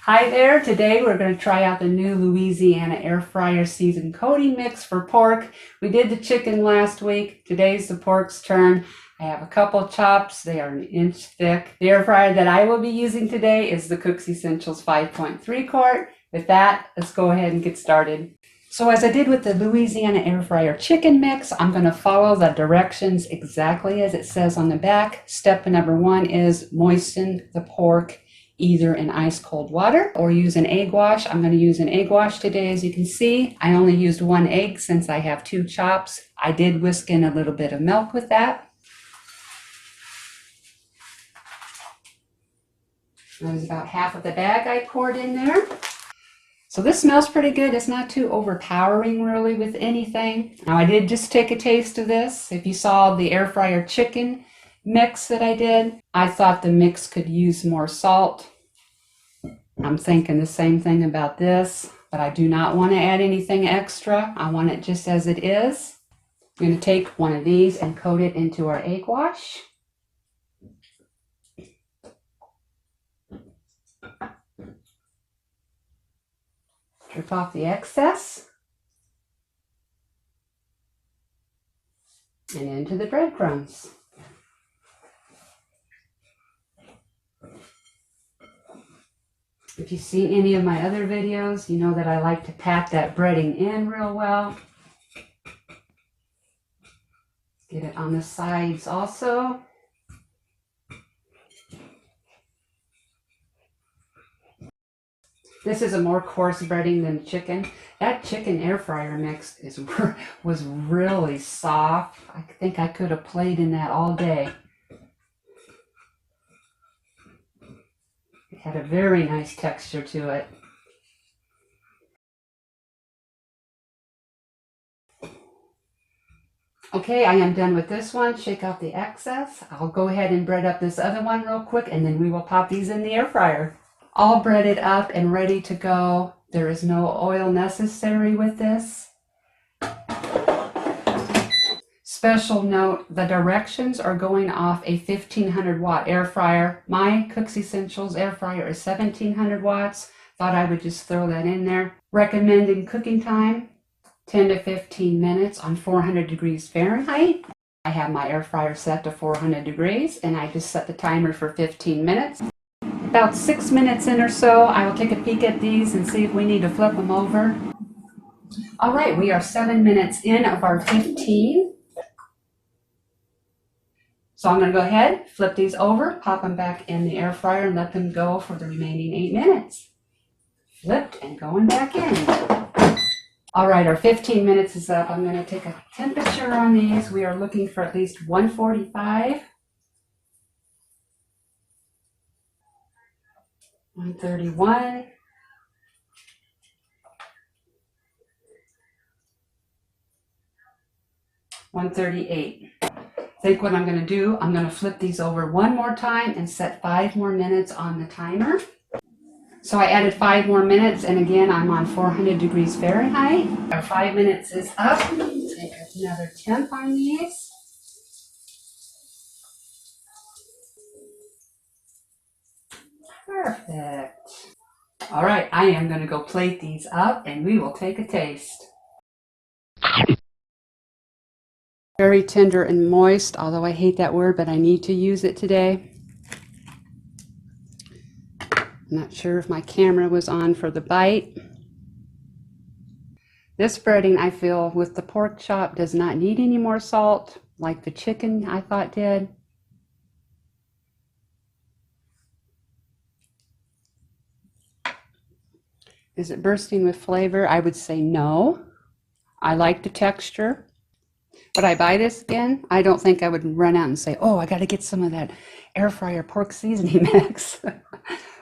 Hi there, today we're going to try out the new Louisiana air fryer seasoned coating mix for pork. We did the chicken last week, today's the pork's turn. I have a couple chops, they are 1 inch thick. The air fryer that I will be using today is the Cook's Essentials 5.3 quart. With that, let's go ahead and get started. So as I did with the Louisiana air fryer chicken mix, I'm going to follow the directions exactly as it says on the back. Step number 1 is moisten the pork either in ice cold water or use an egg wash. I'm going to use an egg wash today. As you can see, I only used 1 egg since I have 2 chops. I did whisk in a little bit of milk with that. That was about half of the bag I poured in there. So this smells pretty good. It's not too overpowering really with anything. Now I did just take a taste of this. If you saw the air fryer chicken mix that I did, I thought the mix could use more salt. I'm thinking the same thing about this, but I do not want to add anything extra. I want it just as it is. I'm going to take one of these and coat it into our egg wash. Strip off the excess. And into the breadcrumbs. If you've seen any of my other videos, you know that I like to pat that breading in real well. Get it on the sides also. This is a more coarse breading than chicken. That chicken air fryer mix was really soft. I think I could have played in that all day. It had a very nice texture to it. Okay, I am done with this one. Shake out the excess. I'll go ahead and bread up this other one real quick, and then we will pop these in the air fryer. All breaded up and ready to go. There is no oil necessary with this. Special note, the directions are going off a 1500 watt air fryer. My Cook's Essentials air fryer is 1700 watts. Thought I would just throw that in there. Recommending cooking time, 10 to 15 minutes on 400 degrees Fahrenheit. I have my air fryer set to 400 degrees and I just set the timer for 15 minutes. About 6 minutes in or so, I will take a peek at these and see if we need to flip them over. All right, we are 7 minutes in of our 15. So I'm going to go ahead, flip these over, pop them back in the air fryer and let them go for the remaining 8 minutes. Flipped and going back in. All right, our 15 minutes is up. I'm going to take a temperature on these. We are looking for at least 145. 131. 138. I think what I'm going to do, I'm going to flip these over one more time and set 5 more minutes on the timer. So I added 5 more minutes, and again, I'm on 400 degrees Fahrenheit. Our 5 minutes is up. Take another temp on these. Perfect. All right, I am going to go plate these up, and we will take a taste. Very tender and moist, although I hate that word, but I need to use it today. I'm not sure if my camera was on for the bite. This breading, I feel, with the pork chop does not need any more salt, like the chicken I thought did. Is it bursting with flavor? I would say no. I like the texture. Would I buy this again? I don't think I would run out and say, oh, I got to get some of that air fryer pork seasoning mix.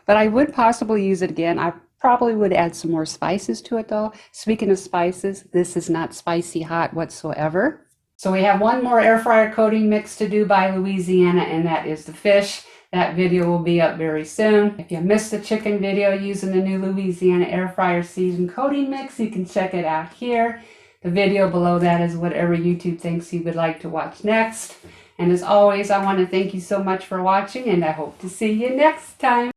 But I would possibly use it again. I probably would add some more spices to it though. Speaking of spices, this is not spicy hot whatsoever. So we have one more air fryer coating mix to do by Louisiana, and that is the fish. That video will be up very soon. If you missed the chicken video using the new Louisiana air fryer seasoned coating mix, you can check it out here. The video below that is whatever YouTube thinks you would like to watch next. And as always, I want to thank you so much for watching, and I hope to see you next time.